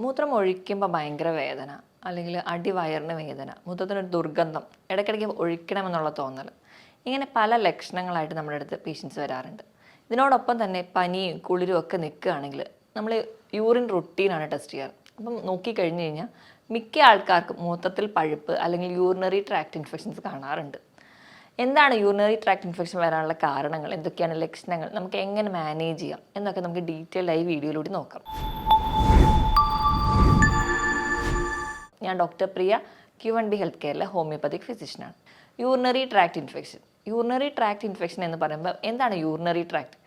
മൂത്രം ഒഴിക്കുമ്പോൾ ഭയങ്കര വേദന, അല്ലെങ്കിൽ അടിവയറിന് വേദന, മൂത്രത്തിനൊരു ദുർഗന്ധം, ഇടയ്ക്കിടയ്ക്ക് ഒഴിക്കണമെന്നുള്ള തോന്നൽ, ഇങ്ങനെ പല ലക്ഷണങ്ങളായിട്ട് നമ്മുടെ അടുത്ത് പേഷ്യൻസ് വരാറുണ്ട്. ഇതിനോടൊപ്പം തന്നെ പനിയും കുളിരും ഒക്കെ നിൽക്കുകയാണെങ്കിൽ നമ്മൾ യൂറിൻ റുട്ടീനാണ് ടെസ്റ്റ് ചെയ്യാറ്. അപ്പം നോക്കിക്കഴിഞ്ഞ് കഴിഞ്ഞാൽ മിക്ക ആൾക്കാർക്കും മൂത്രത്തിൽ പഴുപ്പ് അല്ലെങ്കിൽ യൂറിനറി ട്രാക്ട് ഇൻഫെക്ഷൻസ് കാണാറുണ്ട്. എന്താണ് യൂറിനറി ട്രാക്ട് ഇൻഫെക്ഷൻ വരാനുള്ള കാരണങ്ങൾ, എന്തൊക്കെയാണ് ലക്ഷണങ്ങൾ, നമുക്ക് എങ്ങനെ മാനേജ് ചെയ്യാം എന്നൊക്കെ നമുക്ക് ഡീറ്റെയിൽഡായി വീഡിയോയിലൂടെ നോക്കാം. ഞാൻ ഡോക്ടർ പ്രിയ, Q1B ഹെൽത്ത് കെയറിലെ ഹോമിയോപ്പതിക് ഫിസിഷ്യനാണ്. യൂറിനറി ട്രാക്ട് ഇൻഫെക്ഷൻ എന്ന് പറയുമ്പോൾ എന്താണ് യൂറിനറി ട്രാക്ട്?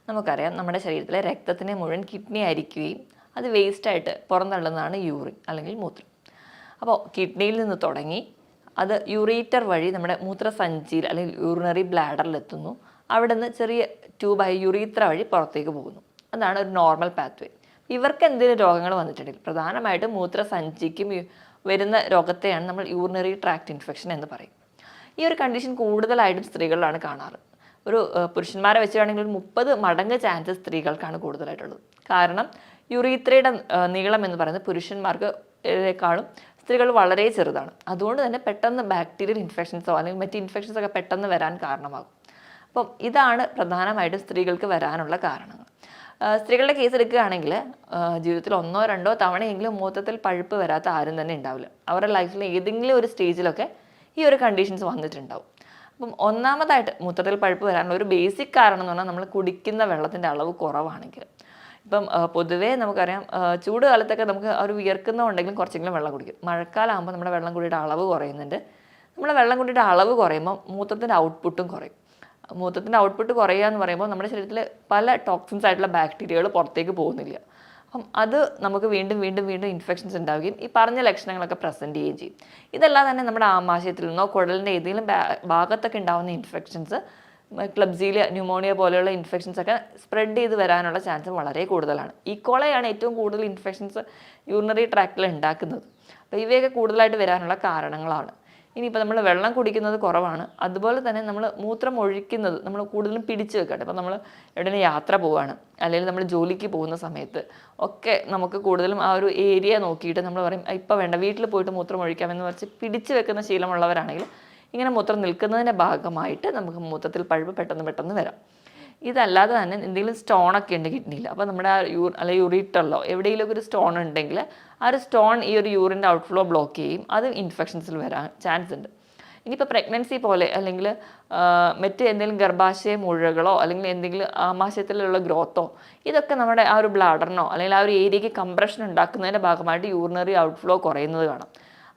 നമുക്കറിയാം, നമ്മുടെ ശരീരത്തിലെ രക്തത്തിനെ മുഴുവൻ കിഡ്നി അരിക്കുകയും അത് വേസ്റ്റായിട്ട് പുറന്തള്ളുന്നതാണ് യൂറിൻ അല്ലെങ്കിൽ മൂത്രം. അപ്പോൾ കിഡ്നിയിൽ നിന്ന് തുടങ്ങി അത് യൂറേറ്റർ വഴി നമ്മുടെ മൂത്രസഞ്ചിയിൽ അല്ലെങ്കിൽ യൂറിനറി ബ്ലാഡറിലെത്തുന്നു. അവിടെ നിന്ന് ചെറിയ ട്യൂബായ യുറീത്ര വഴി പുറത്തേക്ക് പോകുന്നു. അതാണ് ഒരു നോർമൽ പാത്വേ. ഇവർക്ക് എന്തെങ്കിലും രോഗങ്ങൾ വന്നിട്ടുണ്ടെങ്കിൽ പ്രധാനമായിട്ടും മൂത്രസഞ്ചിക്കും വരുന്ന രോഗത്തെയാണ് നമ്മൾ യൂറിനറി ട്രാക്ട് ഇൻഫെക്ഷൻ എന്ന് പറയും. ഈ ഒരു കണ്ടീഷൻ കൂടുതലായിട്ടും സ്ത്രീകളിലാണ് കാണാറ്. ഒരു പുരുഷന്മാരെ വെച്ചാണെങ്കിൽ ഒരു 30 മടങ്ങ് ചാൻസസ് സ്ത്രീകൾക്കാണ് കൂടുതലായിട്ടുള്ളത്. കാരണം യുറീത്രയുടെ നീളം എന്ന് പറയുന്നത് പുരുഷന്മാർക്കേക്കാളും സ്ത്രീകൾ വളരെ ചെറുതാണ്. അതുകൊണ്ട് തന്നെ പെട്ടെന്ന് ബാക്ടീരിയൽ ഇൻഫെക്ഷൻസോ അല്ലെങ്കിൽ മറ്റ് ഇൻഫെക്ഷൻസോ ഒക്കെ പെട്ടെന്ന് വരാൻ കാരണമാകും. അപ്പം ഇതാണ് പ്രധാനമായിട്ടും സ്ത്രീകൾക്ക് വരാനുള്ള കാരണങ്ങൾ. സ്ത്രീകളുടെ കേസ് എടുക്കുകയാണെങ്കിൽ ജീവിതത്തിൽ 1 or 2 തവണയെങ്കിലും മൂത്രത്തിൽ പഴുപ്പ് വരാത്ത ആരും തന്നെ ഉണ്ടാവില്ല. അവരുടെ ലൈഫിൽ ഏതെങ്കിലും ഒരു സ്റ്റേജിലൊക്കെ ഈ ഒരു കണ്ടീഷൻസ് വന്നിട്ടുണ്ടാവും. അപ്പം ഒന്നാമതായിട്ട് മൂത്രത്തിൽ പഴുപ്പ് വരാനുള്ള ഒരു ബേസിക് കാരണം എന്ന് പറഞ്ഞാൽ നമ്മൾ കുടിക്കുന്ന വെള്ളത്തിൻ്റെ അളവ് കുറവാണെങ്കിൽ. ഇപ്പം പൊതുവേ നമുക്കറിയാം, ചൂട് കാലത്തൊക്കെ നമുക്ക് ഒരു വിയർക്കുന്നുണ്ടെങ്കിലും കുറച്ചെങ്കിലും വെള്ളം കുടിക്കും. മഴക്കാലമാകുമ്പോൾ നമ്മുടെ വെള്ളം കുടിയുടെ അളവ് കുറയുന്നുണ്ട്. നമ്മുടെ വെള്ളം കുടിയുടെ അളവ് കുറയുമ്പോൾ മൂത്രത്തിൻ്റെ ഔട്ട്പുട്ടും കുറയും. മൂത്രത്തിൻ്റെ ഔട്ട്പുട്ട് കുറയുക എന്ന് പറയുമ്പോൾ നമ്മുടെ ശരീരത്തിൽ പല ടോക്സിൻസ് ആയിട്ടുള്ള ബാക്ടീരിയകൾ പുറത്തേക്ക് പോകുന്നില്ല. അപ്പം അത് നമുക്ക് വീണ്ടും ഇൻഫെക്ഷൻസ് ഉണ്ടാവുകയും ഈ പറഞ്ഞ ലക്ഷണങ്ങളൊക്കെ പ്രസൻറ്റ് ചെയ്യുകയും ചെയ്യും. ഇതെല്ലാം തന്നെ നമ്മുടെ ആമാശയത്തിൽ നിന്നോ കുടലിൻ്റെ ഏതെങ്കിലും ഭാഗത്തൊക്കെ ഉണ്ടാകുന്ന ഇൻഫെക്ഷൻസ്, ക്ലബ്സീലിയ, ന്യൂമോണിയ പോലെയുള്ള ഇൻഫെക്ഷൻസ് ഒക്കെ സ്പ്രെഡ് ചെയ്ത് വരാനുള്ള ചാൻസ് വളരെ കൂടുതലാണ്. ഈക്കോളയാണ് ഏറ്റവും കൂടുതൽ ഇൻഫെക്ഷൻസ് യൂറിനറി ട്രാക്റ്റിൽ ഉണ്ടാക്കുന്നത്. അപ്പോൾ ഇവയൊക്കെ കൂടുതലായിട്ട് വരാനുള്ള കാരണങ്ങളാണ്. ഇനിയിപ്പോൾ നമ്മൾ വെള്ളം കുടിക്കുന്നത് കുറവാണ്, അതുപോലെ തന്നെ നമ്മൾ മൂത്രം ഒഴിക്കുന്നത് നമ്മൾ കൂടുതലും പിടിച്ച് വെക്കട്ടെ. ഇപ്പോൾ നമ്മൾ എവിടെയെങ്കിലും യാത്ര പോവുകയാണ്, അല്ലെങ്കിൽ നമ്മൾ ജോലിക്ക് പോകുന്ന സമയത്ത് ഒക്കെ നമുക്ക് കൂടുതലും ആ ഒരു ഏരിയ നോക്കിയിട്ട് നമ്മൾ പറയും ഇപ്പോൾ വേണ്ട, വീട്ടിൽ പോയിട്ട് മൂത്രം ഒഴിക്കാമെന്ന് വെച്ച് പിടിച്ച് വെക്കുന്ന ശീലമുള്ളവരാണെങ്കിൽ ഇങ്ങനെ മൂത്രം നിൽക്കുന്നതിൻ്റെ ഭാഗമായിട്ട് നമുക്ക് മൂത്രത്തിൽ പഴുപ്പ് പെട്ടെന്ന് വരാം. ഇതല്ലാതെ തന്നെ എന്തെങ്കിലും സ്റ്റോണൊക്കെ ഉണ്ട് കിഡ്നിയിൽ, അപ്പോൾ നമ്മുടെ ആ അല്ലെങ്കിൽ യൂറിറ്ററിലോ എവിടെയെങ്കിലും ഒരു സ്റ്റോൺ ഉണ്ടെങ്കിൽ ആ ഒരു സ്റ്റോൺ ഈ ഒരു യൂറിൻ്റെ ഔട്ട്ഫ്ലോ ബ്ലോക്ക് ചെയ്യും. അത് ഇൻഫെക്ഷൻസിൽ വരാൻ ചാൻസ് ഉണ്ട്. ഇനിയിപ്പോൾ പ്രഗ്നൻസി പോലെ അല്ലെങ്കിൽ മറ്റ് എന്തെങ്കിലും ഗർഭാശയ മുഴകളോ അല്ലെങ്കിൽ എന്തെങ്കിലും ആമാശയത്തിലുള്ള ഗ്രോത്തോ, ഇതൊക്കെ നമ്മുടെ ആ ഒരു ബ്ലാഡറിനോ അല്ലെങ്കിൽ ആ ഒരു ഏരിയയ്ക്ക് കംപ്രഷൻ ഉണ്ടാക്കുന്നതിൻ്റെ ഭാഗമായിട്ട് യൂറിനറി ഔട്ട്ഫ്ലോ കുറയുന്നത് കാണാം.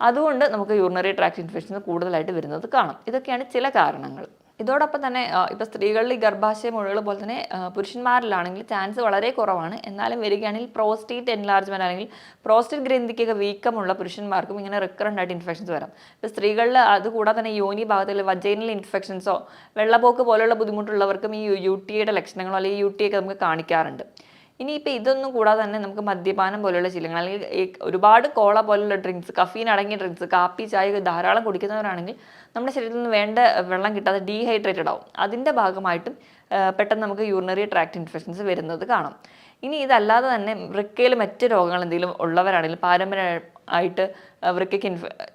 അതുകൊണ്ട് നമുക്ക് യൂറിനറി ട്രാക്ട് ഇൻഫെക്ഷൻസ് കൂടുതലായിട്ട് വരുന്നത് കാണാം. ഇതൊക്കെയാണ് ചില കാരണങ്ങൾ. ഇതോടൊപ്പം തന്നെ ഇപ്പോൾ സ്ത്രീകളിൽ ഗർഭാശയ മുഴകൾ പോലെ തന്നെ പുരുഷന്മാരിലാണെങ്കിൽ ചാൻസ് വളരെ കുറവാണ്. എന്നാലും വരികയാണെങ്കിൽ പ്രോസ്റ്റേറ്റ് എൻലാർജ്മെൻറ്റ് അല്ലെങ്കിൽ പ്രോസ്റ്റേറ്റ് ഗ്രന്ഥിക്കൊക്കെ വീക്കമുള്ള പുരുഷന്മാർക്കും ഇങ്ങനെ റിക്കറൻ്റ് ആയിട്ട് ഇൻഫെക്ഷൻസ് വരാം. ഇപ്പോൾ സ്ത്രീകളിൽ അതുകൂടാതെ തന്നെ യോനി ഭാഗത്തിൽ വജൈനൽ ഇൻഫെക്ഷൻസോ വെള്ളപ്പോക്ക് പോലെയുള്ള ബുദ്ധിമുട്ടുള്ളവർക്കും ഈ UTIയുടെ ലക്ഷണങ്ങളോ അല്ലെങ്കിൽ UTI ഒക്കെ നമുക്ക് കാണിക്കാറുണ്ട്. ഇനിയിപ്പോൾ ഇതൊന്നും കൂടാതെ തന്നെ നമുക്ക് മദ്യപാനം പോലെയുള്ള ശീലങ്ങൾ അല്ലെങ്കിൽ ഒരുപാട് കോള പോലുള്ള ഡ്രിങ്ക്സ്, കഫീൻ അടങ്ങിയ ഡ്രിങ്ക്സ്, കാപ്പി, ചായ ധാരാളം കുടിക്കുന്നവരാണെങ്കിൽ നമ്മുടെ ശരീരത്തിൽ നിന്ന് വേണ്ട വെള്ളം കിട്ടാതെ ഡീഹൈഡ്രേറ്റഡ് ആവും. അതിൻ്റെ ഭാഗമായിട്ടും പെട്ടെന്ന് നമുക്ക് യൂറിനറി ട്രാക്ട് ഇൻഫെക്ഷൻസ് വരുന്നത് കാണാം. ഇനി ഇതല്ലാതെ തന്നെ വൃക്കയിൽ മറ്റ് രോഗങ്ങൾ എന്തെങ്കിലും ഉള്ളവരാണെങ്കിൽ, പാരമ്പര്യമായിട്ട് വൃക്കയ്ക്ക്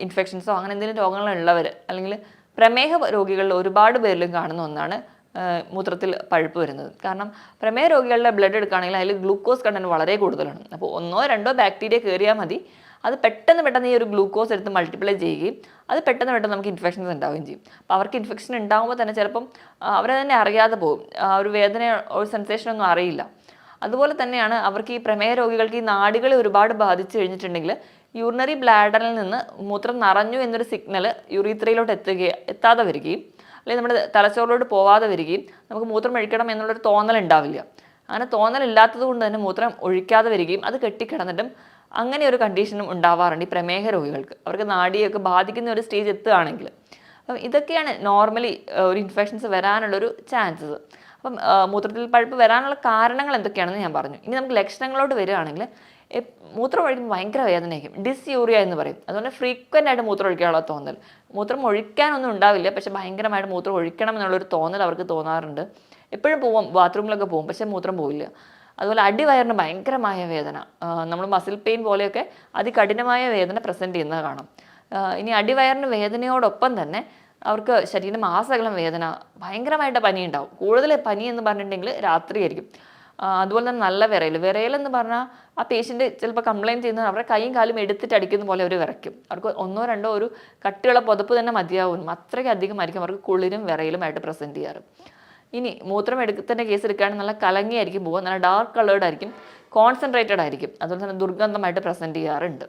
ഇൻഫെക്ഷൻസോ അങ്ങനെ എന്തെങ്കിലും രോഗങ്ങളുള്ളവർ അല്ലെങ്കിൽ പ്രമേഹ രോഗികളിൽ ഒരുപാട് പേരിലും കാണുന്ന ഒന്നാണ് മൂത്രത്തിൽ പഴുപ്പ് വരുന്നത്. കാരണം പ്രമേഹ രോഗികളുടെ ബ്ലഡ് എടുക്കുകയാണെങ്കിൽ അതിൽ ഗ്ലൂക്കോസ് കണ്ടന്റ് വളരെ കൂടുതലാണ്. അപ്പോൾ 1 or 2 ബാക്ടീരിയ കയറിയാൽ മതി, അത് പെട്ടെന്ന് ഈ ഒരു ഗ്ലൂക്കോസ് എടുത്ത് മൾട്ടിപ്ലൈ ചെയ്യുകയും അത് പെട്ടെന്ന് നമുക്ക് ഇൻഫെക്ഷൻസ് ഉണ്ടാവുകയും ചെയ്യും. അപ്പോൾ അവർക്ക് ഇൻഫെക്ഷൻ ഉണ്ടാകുമ്പോൾ തന്നെ ചിലപ്പം അവരെ തന്നെ അറിയാതെ പോകും, ഒരു വേദന, ഒരു സെൻസേഷനൊന്നും അറിയില്ല. അതുപോലെ തന്നെയാണ് അവർക്ക് ഈ പ്രമേഹ രോഗികൾക്ക് ഈ നാഡികളെ ഒരുപാട് ബാധിച്ചു കഴിഞ്ഞിട്ടുണ്ടെങ്കിൽ യൂറിനറി ബ്ലാഡറിൽ നിന്ന് മൂത്രം നിറഞ്ഞു എന്നൊരു സിഗ്നൽ യുറീത്രയിലോട്ട് എത്താതെ വരികയും അല്ലെങ്കിൽ നമ്മുടെ തലച്ചോറിലോട്ട് പോവാതെ വരികയും നമുക്ക് മൂത്രം ഒഴിക്കണം എന്നുള്ളൊരു തോന്നലുണ്ടാവില്ല. അങ്ങനെ തോന്നലില്ലാത്തത് കൊണ്ട് തന്നെ മൂത്രം ഒഴിക്കാതെ വരികയും അത് കെട്ടിക്കിടന്നിട്ടും അങ്ങനെ ഒരു കണ്ടീഷനും ഉണ്ടാവാറുണ്ട് ഈ പ്രമേഹ രോഗികൾക്ക്. അവർക്ക് നാഡിയൊക്കെ ബാധിക്കുന്ന ഒരു സ്റ്റേജ് എത്തുകയാണെങ്കിൽ. അപ്പം ഇതൊക്കെയാണ് നോർമലി ഒരു ഇൻഫെക്ഷൻസ് വരാനുള്ളൊരു ചാൻസസ്. അപ്പം മൂത്രത്തിൽ പഴുപ്പ് വരാനുള്ള കാരണങ്ങൾ എന്തൊക്കെയാണെന്ന് ഞാൻ പറഞ്ഞു. ഇനി നമുക്ക് ലക്ഷണങ്ങളോട് വരികയാണെങ്കിൽ മൂത്രം ഒഴിക്കുമ്പോൾ ഭയങ്കര വേദനയായിരിക്കും, ഡിസ്യൂറിയ എന്ന് പറയും. അതുകൊണ്ട് ഫ്രീക്വൻ്റ് ആയിട്ട് മൂത്രം ഒഴിക്കാനുള്ള തോന്നൽ, മൂത്രം ഒഴിക്കാനൊന്നും ഉണ്ടാവില്ല, പക്ഷെ ഭയങ്കരമായിട്ട് മൂത്രം ഒഴിക്കണം എന്നുള്ളൊരു തോന്നൽ അവർക്ക് തോന്നാറുണ്ട്. എപ്പോഴും പോവും, ബാത്റൂമിലൊക്കെ പോകും, പക്ഷേ മൂത്രം പോവില്ല. അതുപോലെ അടിവയറിന് ഭയങ്കരമായ വേദന, നമ്മൾ മസിൽ പെയിൻ പോലെയൊക്കെ അതികഠിനമായ വേദന പ്രസൻറ്റ് ചെയ്യുന്നത് കാണാം. ഇനി അടിവയറിന് വേദനയോടൊപ്പം തന്നെ അവർക്ക് ശരീരമാസകലം വേദന, ഭയങ്കരമായിട്ട് പനി ഉണ്ടാവും. കൂടുതൽ പനി എന്ന് പറഞ്ഞിട്ടുണ്ടെങ്കിൽ രാത്രിയായിരിക്കും. അതുപോലെ തന്നെ നല്ല വിറയലെന്ന് പറഞ്ഞാൽ ആ പേഷ്യൻ്റ് ചിലപ്പോൾ കംപ്ലയിൻറ്റ് ചെയ്യുന്നത് അവരുടെ കൈയും കാലും എടുത്തിട്ട് അടിക്കുന്ന പോലെ അവർ വിറയ്ക്കും. അവർക്ക് 1-2 ഒരു കട്ടിയുള്ള പുതപ്പ് തന്നെ മതിയാവും, അത്രയ്ക്ക് അധികമായിരിക്കും അവർക്ക് കുളിരും വിറയലുമായിട്ട് പ്രസൻറ്റ് ചെയ്യാറ്. ഇനി മൂത്രം എടുക്കുന്നതിൻ്റെ കേസ് എടുക്കുകയാണെങ്കിൽ നല്ല കലങ്ങിയായിരിക്കും പോവുക, നല്ല ഡാർക്ക് കളേർഡ് ആയിരിക്കും, കോൺസെൻട്രേറ്റഡ് ആയിരിക്കും, അതുപോലെ തന്നെ ദുർഗന്ധമായിട്ട് പ്രസൻറ്റ് ചെയ്യാറുണ്ട്.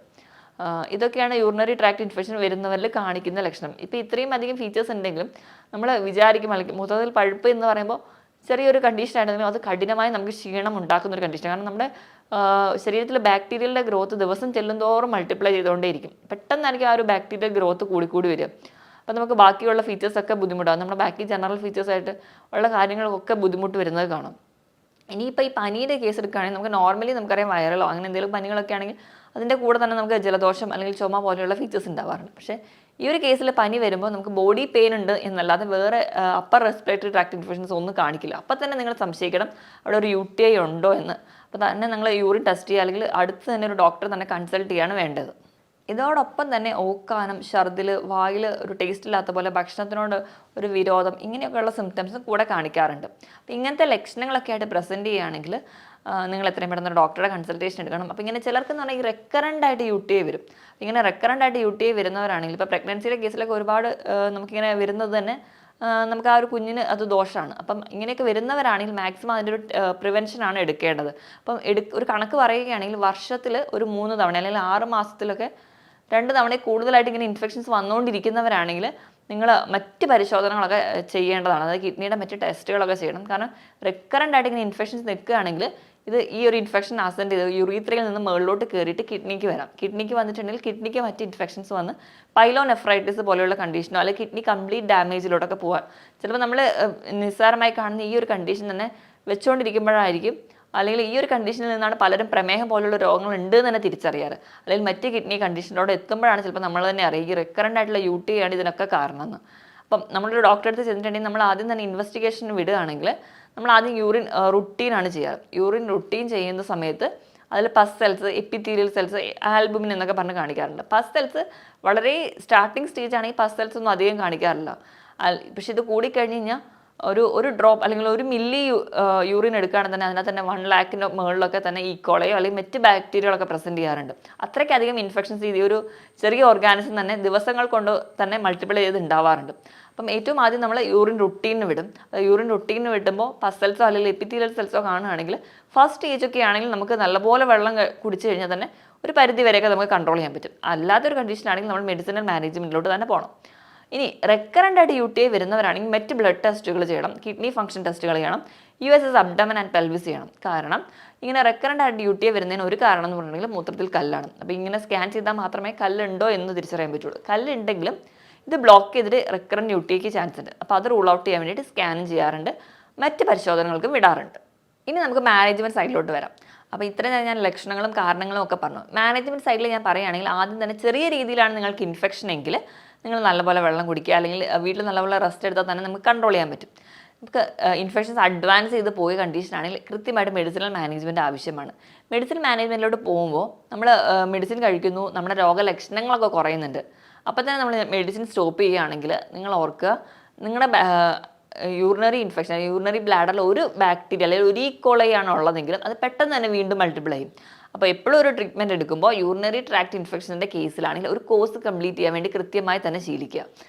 ഇതൊക്കെയാണ് യൂറിനറി ട്രാക്ട് ഇൻഫെക്ഷൻ വരുന്നവരിൽ കാണിക്കുന്ന ലക്ഷണം. ഇപ്പോൾ ഇത്രയും അധികം ഫീച്ചേഴ്സ് ഉണ്ടെങ്കിലും നമ്മൾ വിചാരിക്കും, അല്ലെങ്കിൽ മൂത്രത്തിൽ പഴുപ്പ് എന്ന് പറയുമ്പോൾ ചെറിയൊരു കണ്ടീഷൻ ആയിരുന്നെങ്കിലും അത് കഠിനമായി നമുക്ക് ക്ഷീണം ഉണ്ടാക്കുന്ന ഒരു കണ്ടീഷൻ. കാരണം നമ്മുടെ ശരീരത്തിലെ ബാക്ടീരിയകളുടെ ഗ്രോത്ത് ദിവസം ചെല്ലുന്തോറും മൾട്ടിപ്ലൈ ചെയ്തുകൊണ്ടേയിരിക്കും. പെട്ടെന്നായിരിക്കും ആ ഒരു ബാക്ടീരിയൽ ഗ്രോത്ത് കൂടിക്കൂടി വരിക. അപ്പോൾ നമുക്ക് ബാക്കിയുള്ള ഫീച്ചേഴ്സൊക്കെ ബുദ്ധിമുട്ടാകും, നമ്മുടെ ബാക്കി ജനറൽ ഫീച്ചേഴ്സായിട്ട് ഉള്ള കാര്യങ്ങൾക്കൊക്കെ ബുദ്ധിമുട്ട് വരുന്നത് കാണാം. ഇനിയിപ്പോൾ ഈ പനിയുടെ കേസ് എടുക്കുകയാണെങ്കിൽ നമുക്ക് നോർമലി നമുക്കറിയാം വൈറലോ അങ്ങനെ എന്തെങ്കിലും പനികളൊക്കെ ആണെങ്കിൽ അതിൻ്റെ കൂടെ തന്നെ നമുക്ക് ജലദോഷം അല്ലെങ്കിൽ ചുമ പോലെയുള്ള ഫീച്ചേഴ്സ് ഉണ്ടാവാറുണ്ട്. പക്ഷേ ഈ ഒരു കേസിൽ പനി വരുമ്പോൾ നമുക്ക് ബോഡി പെയിൻ ഉണ്ട് എന്നല്ലാതെ വേറെ അപ്പർ റെസ്പിറേറ്ററി ട്രാക്ട് ഇൻഫെക്ഷൻസ് ഒന്നും കാണിക്കില്ല. അപ്പോൾ തന്നെ നിങ്ങൾ സംശയിക്കണം അവിടെ ഒരു UTI ഉണ്ടോ എന്ന്. അപ്പോൾ തന്നെ നിങ്ങൾ യൂറിൻ ടെസ്റ്റ് ചെയ്യുക, അല്ലെങ്കിൽ അടുത്ത് തന്നെ ഒരു ഡോക്ടറെ തന്നെ കൺസൾട്ട് ചെയ്യാണ് വേണ്ടത്. ഇതോടൊപ്പം തന്നെ ഓക്കാനം, ഛർദിൽ, വായിൽ ഒരു ടേസ്റ്റ് ഇല്ലാത്ത പോലെ, ഭക്ഷണത്തിനോട് ഒരു വിരോധം, ഇങ്ങനെയൊക്കെയുള്ള സിംറ്റംസ് കൂടെ കാണിക്കാറുണ്ട്. അപ്പോൾ ഇങ്ങനത്തെ ലക്ഷണങ്ങളൊക്കെ ആയിട്ട് പ്രസൻറ്റ് ചെയ്യുകയാണെങ്കിൽ നിങ്ങൾ എത്രയും പെട്ടെന്ന് ഒരു ഡോക്ടറുടെ കൺസൾട്ടേഷൻ എടുക്കണം. അപ്പോൾ ഇങ്ങനെ ചിലർക്ക് എന്ന് പറഞ്ഞാൽ ഈ റെക്കറൻ്റ് ആയിട്ട് UTI വരും. ഇങ്ങനെ റെക്കറൻ്റ് ആയിട്ട് UTI വരുന്നവരാണെങ്കിൽ ഇപ്പോൾ പ്രഗ്നൻസിയുടെ കേസിലൊക്കെ ഒരുപാട് നമുക്കിങ്ങനെ വരുന്നത് തന്നെ നമുക്ക് ആ ഒരു കുഞ്ഞിന് അത് ദോഷമാണ്. അപ്പം ഇങ്ങനെയൊക്കെ വരുന്നവരാണെങ്കിൽ മാക്സിമം അതിൻ്റെ ഒരു പ്രിവെൻഷനാണ് എടുക്കേണ്ടത്. അപ്പം ഒരു കണക്ക് പറയുകയാണെങ്കിൽ വർഷത്തിൽ ഒരു 3 തവണ അല്ലെങ്കിൽ 6 മാസത്തിലൊക്കെ 2 തവണ കൂടുതലായിട്ട് ഇങ്ങനെ ഇൻഫെക്ഷൻസ് വന്നുകൊണ്ടിരിക്കുന്നവരാണെങ്കിൽ നിങ്ങൾ മറ്റ് പരിശോധനകളൊക്കെ ചെയ്യേണ്ടതാണ്. അതായത് കിഡ്നിയുടെ മറ്റ് ടെസ്റ്റുകളൊക്കെ ചെയ്യണം. കാരണം റെക്കറൻ്റ് ആയിട്ട് ഇങ്ങനെ ഇൻഫെക്ഷൻസ് നിൽക്കുകയാണെങ്കിൽ ഇത് ഈ ഒരു ഇൻഫെക്ഷൻ അസെൻഡ് ചെയ്ത് യുറീത്രയിൽ നിന്ന് മുകളിലോട്ട് കയറിയിട്ട് കിഡ്നിക്ക് വരാം. കിഡ്നിക്ക് വന്നിട്ടുണ്ടെങ്കിൽ കിഡ്നിക്ക് മറ്റ് ഇൻഫെക്ഷൻസ് വന്ന് പൈലോനെഫ്രൈറ്റിസ് പോലെയുള്ള കണ്ടീഷനോ അല്ലെങ്കിൽ കിഡ്നി കംപ്ലീറ്റ് ഡാമേജിലോട്ടൊക്കെ പോകാം. ചിലപ്പോൾ നമ്മൾ നിസ്സാരമായി കാണുന്ന ഈ ഒരു കണ്ടീഷൻ തന്നെ വെച്ചുകൊണ്ടിരിക്കുമ്പോഴായിരിക്കും, അല്ലെങ്കിൽ ഈ ഒരു കണ്ടീഷനിൽ നിന്നാണ് പലരും പ്രമേഹം പോലുള്ള രോഗങ്ങൾ ഉണ്ട് എന്ന് തന്നെ തിരിച്ചറിയാറ്. അല്ലെങ്കിൽ മറ്റ് കിഡ്നി കണ്ടീഷനോട് എത്തുമ്പോഴാണ് ചിലപ്പോൾ നമ്മൾ തന്നെ അറിയുക ഈ റെക്കറൻ്റ് ആയിട്ടുള്ള UTI ആണ് ഇതിനൊക്കെ കാരണമെന്ന്. അപ്പം നമ്മളൊരു ഡോക്ടറെ അടുത്ത് ചെന്നിട്ടുണ്ടെങ്കിൽ നമ്മൾ ആദ്യം തന്നെ ഇൻവെസ്റ്റിഗേഷൻ വിടുകയാണെങ്കിൽ നമ്മൾ ആദ്യം യൂറിൻ റുട്ടീനാണ് ചെയ്യാറ്. യൂറിൻ റുട്ടീൻ ചെയ്യുന്ന സമയത്ത് അതിൽ പസ് സെൽസ്, എപ്പിത്തീരിയൽ സെൽസ്, ആൽബുമിൻ എന്നൊക്കെ പറഞ്ഞ് കാണിക്കാറുണ്ട്. പസ് സെൽസ് വളരെ സ്റ്റാർട്ടിങ് സ്റ്റേജ് ആണെങ്കിൽ പസ് സെൽസ് ഒന്നും അധികം കാണിക്കാറില്ല. പക്ഷെ ഇത് കൂടിക്കഴിഞ്ഞ് കഴിഞ്ഞാൽ ഒരു ഡ്രോപ്പ് അല്ലെങ്കിൽ 1 മില്ലി യൂറിൻ എടുക്കുകയാണെങ്കിൽ തന്നെ അതിനകത്ത് തന്നെ 1 ലാഖിൻ്റെ മുകളിലൊക്കെ തന്നെ ഈക്കോളയോ അല്ലെങ്കിൽ മറ്റ് ബാക്ടീരിയകളൊക്കെ പ്രസൻറ്റ് ചെയ്യാറുണ്ട്. അത്രയ്ക്കധികം ഇൻഫെക്ഷൻസ് ഈ ഒരു ചെറിയ ഓർഗാനിസം തന്നെ ദിവസങ്ങൾ കൊണ്ട് തന്നെ മൾട്ടിപ്പിൾ ചെയ്ത് ഉണ്ടാവാറുണ്ട്. അപ്പം ഏറ്റവും ആദ്യം നമ്മൾ യൂറിൻ റുട്ടീന് വിടും. യൂറിൻ റുട്ടീന് വിടുമ്പോൾ പസ് സെൽസോ അല്ലെങ്കിൽ എപ്പിത്തീരിയൽ സെൽസോ കാണുകയാണെങ്കിൽ ഫസ്റ്റ് സ്റ്റേജൊക്കെ ആണെങ്കിൽ നമുക്ക് നല്ലപോലെ വെള്ളം കുടിച്ചു കഴിഞ്ഞാൽ തന്നെ ഒരു പരിധി വരെയൊക്കെ നമുക്ക് കൺട്രോൾ ചെയ്യാൻ പറ്റും. അല്ലാത്തൊരു കണ്ടീഷൻ ആണെങ്കിൽ നമ്മൾ മെഡിസിനൽ മാനേജ്മെൻറ്റിലോട്ട് തന്നെ പോകണം. ഇനി റെക്കറൻ്റ് ആയിട്ട് UTI വരുന്നവരാണെങ്കിൽ മറ്റ് ബ്ലഡ് ടെസ്റ്റുകൾ ചെയ്യണം, കിഡ്നി ഫംഗ്ഷൻ ടെസ്റ്റുകൾ ചെയ്യണം, USS അബ്ഡമൻ ആൻഡ് പെൽവിസ് ചെയ്യണം. കാരണം ഇങ്ങനെ റെക്കറൻ്റ് ആയിട്ട് UTI വരുന്നതിന് ഒരു കാരണം എന്ന് പറഞ്ഞിട്ടുണ്ടെങ്കിൽ മൂത്രത്തിൽ കല്ലാണ്. അപ്പോൾ ഇങ്ങനെ സ്കാൻ ചെയ്താൽ മാത്രമേ കല്ലുണ്ടോ എന്ന് തിരിച്ചറിയാൻ പറ്റുള്ളൂ. കല്ലുണ്ടെങ്കിലും ഇത് ബ്ലോക്ക് ചെയ്തിട്ട് റെക്കറൻ്റ് UTIക്ക് ചാൻസ് ഉണ്ട്. അപ്പോൾ അത് റൂൾ ഔട്ട് ചെയ്യാൻ വേണ്ടിയിട്ട് സ്കാനും ചെയ്യാറുണ്ട്, മറ്റ് പരിശോധനകൾക്കും വിടാറുണ്ട്. ഇനി നമുക്ക് മാനേജ്മെൻറ്റ് സൈഡിലോട്ട് വരാം. അപ്പോൾ ഇത്രയും ഞാൻ ലക്ഷണങ്ങളും കാരണങ്ങളും ഒക്കെ പറഞ്ഞു. മാനേജ്മെൻറ്റ് സൈഡിൽ ഞാൻ പറയുകയാണെങ്കിൽ ആദ്യം തന്നെ ചെറിയ രീതിയിലാണ് നിങ്ങൾക്ക് ഇൻഫെക്ഷൻ എങ്കിൽ നിങ്ങൾ നല്ലപോലെ വെള്ളം കുടിക്കുക, അല്ലെങ്കിൽ വീട്ടിൽ നല്ലപോലെ റെസ്റ്റ് എടുത്താൽ തന്നെ നമുക്ക് കൺട്രോൾ ചെയ്യാൻ പറ്റും. നമുക്ക് ഇൻഫെക്ഷൻസ് അഡ്വാൻസ് ചെയ്ത് പോയ കണ്ടീഷനാണെങ്കിൽ കൃത്യമായിട്ട് മെഡിസിനൽ മാനേജ്മെൻറ്റ് ആവശ്യമാണ്. മെഡിസിൻ മാനേജ്മെൻറ്റിലോട്ട് പോകുമ്പോൾ നമ്മൾ മെഡിസിൻ കഴിക്കുന്നു, നമ്മുടെ രോഗലക്ഷണങ്ങളൊക്കെ കുറയുന്നുണ്ട്. അപ്പോൾ തന്നെ നമ്മൾ മെഡിസിൻ സ്റ്റോപ്പ് ചെയ്യുകയാണെങ്കിൽ നിങ്ങൾ ഓർക്കുക, നിങ്ങളുടെ യൂറിനറി ഇൻഫെക്ഷൻ, യൂറിനറി ബ്ലാഡറിൽ ഒരു ബാക്ടീരിയ അല്ലെങ്കിൽ ഒരു ഈക്കോളൈ ആണ് ഉള്ളതെങ്കിലും അത് പെട്ടെന്ന് തന്നെ വീണ്ടും മൾട്ടിപ്പിൾ ചെയ്യും. അപ്പോൾ എപ്പോഴും ഒരു ട്രീറ്റ്മെൻറ്റ് എടുക്കുമ്പോൾ യൂറിനറി ട്രാക്ട് ഇൻഫെക്ഷൻ്റെ കേസിലാണെങ്കിൽ ഒരു കോഴ്സ് കംപ്ലീറ്റ് ചെയ്യാൻ വേണ്ടി കൃത്യമായി തന്നെ ശീലിക്കുക.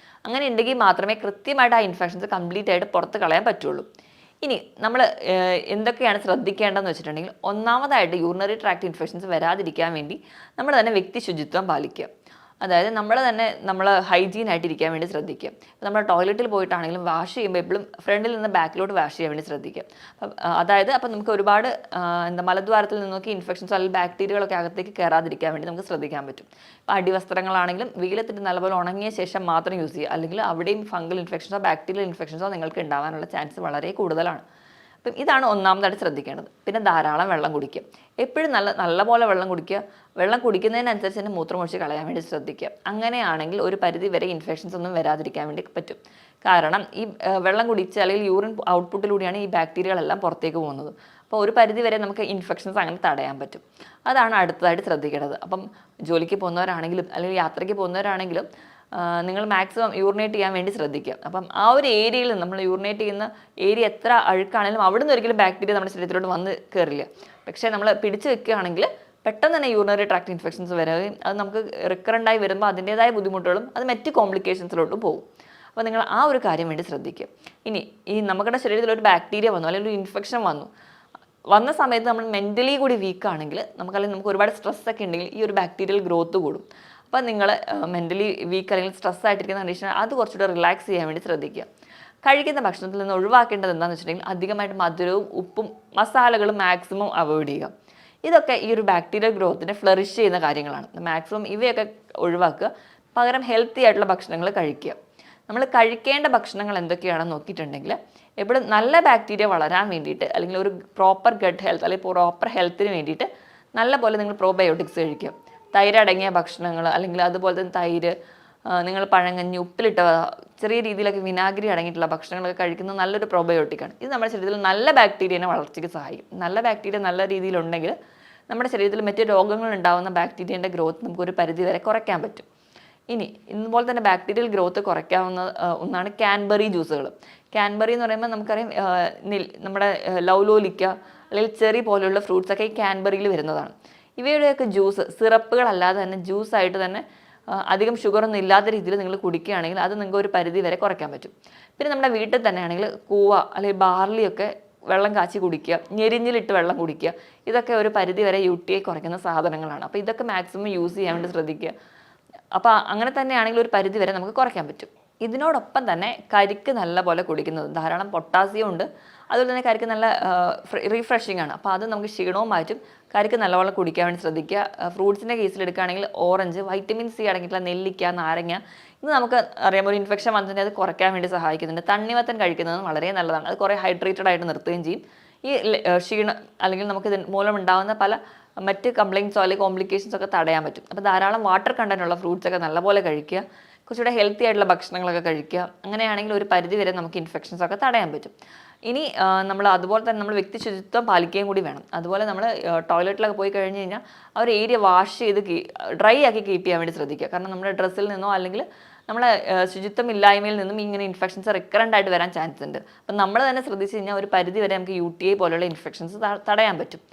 അങ്ങനെ ഉണ്ടെങ്കിൽ മാത്രമേ കൃത്യമായിട്ട് ആ ഇൻഫെക്ഷൻസ് കംപ്ലീറ്റ് ആയിട്ട് പുറത്ത് കളയാൻ പറ്റുള്ളൂ. ഇനി നമ്മൾ എന്തൊക്കെയാണ് ശ്രദ്ധിക്കേണ്ടതെന്ന് വെച്ചിട്ടുണ്ടെങ്കിൽ, ഒന്നാമതായിട്ട് യൂറിനറി ട്രാക്ട് ഇൻഫെക്ഷൻസ് വരാതിരിക്കാൻ വേണ്ടി നമ്മൾ തന്നെ വ്യക്തി ശുചിത്വം പാലിക്കുക. അതായത് നമ്മൾ ഹൈജീൻ ആയിട്ടിരിക്കാൻ വേണ്ടി ശ്രദ്ധിക്കുക. നമ്മൾ ടോയ്ലറ്റിൽ പോയിട്ടാണെങ്കിലും വാഷ് ചെയ്യുമ്പോൾ എപ്പോഴും ഫ്രണ്ടിൽ നിന്ന് ബാക്കിലോട്ട് വാഷ് ചെയ്യാൻ വേണ്ടി ശ്രദ്ധിക്കുക. അപ്പം നമുക്ക് ഒരുപാട് മലദ്വാരത്തിൽ നിന്നൊക്കെ ഇൻഫെക്ഷൻസോ അല്ലെങ്കിൽ ബാക്ടീരിയകളൊക്കെ അകത്തേക്ക് കയറാതിരിക്കാൻ വേണ്ടി നമുക്ക് ശ്രദ്ധിക്കാൻ പറ്റും. ഇപ്പോൾ അടിവസ്ത്രങ്ങളാണെങ്കിലും വെയിലത്തിട്ട് നല്ലപോലെ ഉണങ്ങിയ ശേഷം മാത്രം യൂസ് ചെയ്യുക, അല്ലെങ്കിൽ അവിടെയും ഫംഗൽ ഇൻഫെക്ഷൻസോ ബാക്ടീരിയൽ ഇൻഫെക്ഷൻസോ നിങ്ങൾക്ക് ഉണ്ടാവാനുള്ള ചാൻസ് വളരെ കൂടുതലാണ്. അപ്പം ഇതാണ് ഒന്നാമതായിട്ട് ശ്രദ്ധിക്കേണ്ടത്. പിന്നെ ധാരാളം വെള്ളം കുടിക്കുക. എപ്പോഴും നല്ലപോലെ വെള്ളം കുടിക്കുക. വെള്ളം കുടിക്കുന്നതിനനുസരിച്ച് തന്നെ മൂത്രമൊഴിച്ച് കളയാൻ വേണ്ടി ശ്രദ്ധിക്കുക. അങ്ങനെയാണെങ്കിൽ ഒരു പരിധി വരെ ഇൻഫെക്ഷൻസ് ഒന്നും വരാതിരിക്കാൻ വേണ്ടി പറ്റും. കാരണം ഈ വെള്ളം കുടിച്ച് അല്ലെങ്കിൽ യൂറിൻ ഔട്ട്പുട്ടിലൂടെയാണ് ഈ ബാക്ടീരിയകളെല്ലാം പുറത്തേക്ക് പോകുന്നത്. അപ്പോൾ ഒരു പരിധി വരെ നമുക്ക് ഇൻഫെക്ഷൻസ് അങ്ങനെ തടയാൻ പറ്റും. അതാണ് അടുത്തതായിട്ട് ശ്രദ്ധിക്കേണ്ടത്. അപ്പം ജോലിക്ക് പോകുന്നവരാണെങ്കിലും അല്ലെങ്കിൽ യാത്രയ്ക്ക് പോകുന്നവരാണെങ്കിലും നിങ്ങൾ മാക്സിമം യൂറിനേറ്റ് ചെയ്യാൻ വേണ്ടി ശ്രദ്ധിക്കുക. അപ്പം ആ ഒരു ഏരിയയിൽ നമ്മൾ യൂറിനേറ്റ് ചെയ്യുന്ന ഏരിയ എത്ര അഴുക്കാണെങ്കിലും അവിടെ നിന്ന് ഒരിക്കലും ബാക്ടീരിയ നമ്മുടെ ശരീരത്തിലോട്ട് വന്ന് കയറില്ല. പക്ഷേ നമ്മൾ പിടിച്ചു വെക്കുകയാണെങ്കിൽ പെട്ടെന്ന് തന്നെ യൂറിനറി ട്രാക്ട് ഇൻഫെക്ഷൻസ് വരികയും അത് നമുക്ക് റിക്കറൻ്റായി വരുമ്പോൾ അതിൻ്റേതായ ബുദ്ധിമുട്ടുകളും അത് മറ്റ് കോംപ്ലിക്കേഷൻസിലോട്ടും പോകും. അപ്പോൾ നിങ്ങൾ ആ ഒരു കാര്യം വേണ്ടി ശ്രദ്ധിക്കുക. ഇനി നമ്മുടെ ശരീരത്തിൽ ഒരു ബാക്ടീരിയ വന്നു അല്ലെങ്കിൽ ഒരു ഇൻഫെക്ഷൻ വന്ന സമയത്ത് നമ്മൾ മെൻ്റലി കൂടി വീക്കാണെങ്കിൽ നമുക്ക് ഒരുപാട് സ്ട്രെസ്സൊക്കെ ഉണ്ടെങ്കിൽ ഈ ഒരു ബാക്ടീരിയൽ ഗ്രോത്ത് കൂടും. അപ്പോൾ നിങ്ങൾ മെൻ്റലി വീക്ക് അല്ലെങ്കിൽ സ്ട്രെസ് ആയിട്ടിരിക്കുന്ന കണ്ടീഷൻ അത് കുറച്ചുകൂടെ റിലാക്സ് ചെയ്യാൻ വേണ്ടി ശ്രദ്ധിക്കുക. കഴിക്കുന്ന ഭക്ഷണത്തിൽ നിന്ന് ഒഴിവാക്കേണ്ടത് എന്താണെന്ന് വെച്ചിട്ടുണ്ടെങ്കിൽ അധികമായിട്ട് മധുരവും ഉപ്പും മസാലകളും മാക്സിമം അവോയ്ഡ് ചെയ്യുക. ഇതൊക്കെ ഈ ഒരു ബാക്ടീരിയൽ ഗ്രോത്തിനെ ഫ്ലറിഷ് ചെയ്യുന്ന കാര്യങ്ങളാണ്. മാക്സിമം ഇവയൊക്കെ ഒഴിവാക്കുക, പകരം ഹെൽത്തി ആയിട്ടുള്ള ഭക്ഷണങ്ങൾ കഴിക്കുക. നമ്മൾ കഴിക്കേണ്ട ഭക്ഷണങ്ങൾ എന്തൊക്കെയാണെന്ന് നോക്കിയിട്ടുണ്ടെങ്കിൽ എപ്പോഴും നല്ല ബാക്ടീരിയ വളരാൻ വേണ്ടിയിട്ട് അല്ലെങ്കിൽ ഒരു പ്രോപ്പർ ഗട്ട് ഹെൽത്ത് അല്ലെങ്കിൽ പ്രോപ്പർ ഹെൽത്തിന് വേണ്ടിയിട്ട് നല്ല പോലെ നിങ്ങൾ പ്രോബയോട്ടിക്സ് കഴിക്കുക. തൈര് അടങ്ങിയ ഭക്ഷണങ്ങൾ അല്ലെങ്കിൽ അതുപോലെ തന്നെ തൈര്, നിങ്ങൾ പഴങ്കഞ്ഞി, ഉപ്പിലിട്ട ചെറിയ രീതിയിലൊക്കെ വിനാഗിരി അടങ്ങിയിട്ടുള്ള ഭക്ഷണങ്ങളൊക്കെ കഴിക്കുന്നത് നല്ലൊരു പ്രോബയോട്ടിക്കാണ്. ഇത് നമ്മുടെ ശരീരത്തിൽ നല്ല ബാക്ടീരിയനെ വളർച്ചയ്ക്ക് സഹായിക്കും. നല്ല ബാക്ടീരിയ നല്ല രീതിയിലുണ്ടെങ്കിൽ നമ്മുടെ ശരീരത്തിൽ മറ്റ് രോഗങ്ങൾ ഉണ്ടാകുന്ന ബാക്ടീരിയൻ്റെ ഗ്രോത്ത് നമുക്കൊരു പരിധി വരെ കുറയ്ക്കാൻ പറ്റും. ഇനി ഇതുപോലെ തന്നെ ബാക്ടീരിയൽ ഗ്രോത്ത് കുറയ്ക്കാവുന്ന ഒന്നാണ് ക്യാൻബറി ജ്യൂസുകൾ. ക്യാൻബറി എന്ന് പറയുമ്പോൾ നമുക്കറിയാം നമ്മുടെ ലൗലോലിക്ക അല്ലെങ്കിൽ ചെറി പോലെയുള്ള ഫ്രൂട്ട്സൊക്കെ ഈ ക്യാൻബറിയിൽ വരുന്നതാണ്. ഇവയുടെയൊക്കെ ജ്യൂസ് സിറപ്പുകളല്ലാതെ തന്നെ ജ്യൂസായിട്ട് തന്നെ അധികം ഷുഗറൊന്നും ഇല്ലാത്ത രീതിയിൽ നിങ്ങൾ കുടിക്കുകയാണെങ്കിൽ അത് നിങ്ങൾക്ക് ഒരു പരിധി വരെ കുറയ്ക്കാൻ പറ്റും. പിന്നെ നമ്മുടെ വീട്ടിൽ തന്നെയാണെങ്കിൽ കൂവ അല്ലെങ്കിൽ ബാർലിയൊക്കെ വെള്ളം കാച്ചി കുടിക്കുക, ഞെരിഞ്ഞിലിട്ട് വെള്ളം കുടിക്കുക, ഇതൊക്കെ ഒരു പരിധി വരെ UTI കുറയ്ക്കുന്ന സാധനങ്ങളാണ്. അപ്പോൾ ഇതൊക്കെ മാക്സിമം യൂസ് ചെയ്യാൻ വേണ്ടി ശ്രദ്ധിക്കുക. അപ്പോൾ അങ്ങനെ തന്നെയാണെങ്കിൽ ഒരു പരിധി വരെ നമുക്ക് കുറയ്ക്കാൻ പറ്റും. ഇതിനോടൊപ്പം തന്നെ കരിക്ക് നല്ല പോലെ കുടിക്കുന്നത്, ധാരാളം പൊട്ടാസ്യം ഉണ്ട്, അതുപോലെ തന്നെ കരിക്ക് നല്ല റീഫ്രഷിംഗ് ആണ്. അപ്പോൾ അത് നമുക്ക് ക്ഷീണവും മാറ്റും. കരിക്ക് നല്ലപോലെ കുടിക്കാൻ വേണ്ടി ശ്രദ്ധിക്കുക. ഫ്രൂട്ട്സിൻ്റെ കേസിൽ എടുക്കുകയാണെങ്കിൽ ഓറഞ്ച്, വൈറ്റമിൻ C അടങ്ങിയിട്ടുള്ള നെല്ലിക്ക, നാരങ്ങ, ഇത് നമുക്ക് അറിയാം ഒരു ഇൻഫെക്ഷൻ വന്നിട്ട് അത് കുറയ്ക്കാൻ വേണ്ടി സഹായിക്കുന്നുണ്ട്. തണ്ണിമത്തൻ കഴിക്കുന്നത് വളരെ നല്ലതാണ്. അത് കുറേ ഹൈഡ്രേറ്റഡ് ആയിട്ട് നിർത്തുകയും ചെയ്യും. ഈ ക്ഷീണം അല്ലെങ്കിൽ നമുക്ക് ഇത് മൂലം ഉണ്ടാകുന്ന പല മറ്റ് കംപ്ലയിൻസോ അല്ലെങ്കിൽ കോംപ്ലിക്കേഷൻസോ ഒക്കെ തടയാൻ പറ്റും. അപ്പോൾ ധാരാളം വാട്ടർ കണ്ടന്റ് ഉള്ള ഫ്രൂട്ട്സൊക്കെ നല്ലപോലെ കഴിക്കുക, കുറച്ചുകൂടെ ഹെൽത്തി ആയിട്ടുള്ള ഭക്ഷണങ്ങളൊക്കെ കഴിക്കുക. അങ്ങനെയാണെങ്കിൽ ഒരു പരിധി വരെ നമുക്ക് ഇൻഫെക്ഷൻസ് ഒക്കെ തടയാൻ പറ്റും. ഇനി നമ്മൾ അതുപോലെ തന്നെ നമ്മൾ വ്യക്തി ശുചിത്വം പാലിക്കുകയും കൂടി വേണം. അതുപോലെ നമ്മൾ ടോയ്ലറ്റിലൊക്കെ പോയി കഴിഞ്ഞ് കഴിഞ്ഞാൽ ആ ഒരു ഏരിയ വാഷ് ചെയ്ത് ഡ്രൈ ആക്കി കീപ്പ് ചെയ്യാൻ വേണ്ടി ശ്രദ്ധിക്കുക. കാരണം നമ്മുടെ ഡ്രസ്സിൽ നിന്നോ അല്ലെങ്കിൽ നമ്മളെ ശുചിത്വം ഇല്ലായ്മയിൽ നിന്നും ഇങ്ങനെ ഇൻഫെക്ഷൻസ് റിക്കറൻ്റ് ആയിട്ട് വരാൻ ചാൻസ് ഉണ്ട്. അപ്പം നമ്മൾ തന്നെ ശ്രദ്ധിച്ച് കഴിഞ്ഞാൽ ഒരു പരിധി വരെ നമുക്ക് UTI പോലുള്ള ഇൻഫെക്ഷൻസ് തടയാൻ പറ്റും.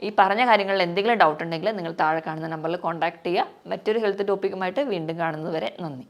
ഈ പറഞ്ഞ കാര്യങ്ങളിൽ എന്തെങ്കിലും ഡൗട്ട് ഉണ്ടെങ്കിൽ നിങ്ങൾ താഴെ കാണുന്ന നമ്പറിൽ കോൺടാക്ട് ചെയ്യുക. മറ്റൊരു ഹെൽത്ത് ടോപ്പിക്കുമായിട്ട് വീണ്ടും കാണുന്നത് വരെ നന്ദി.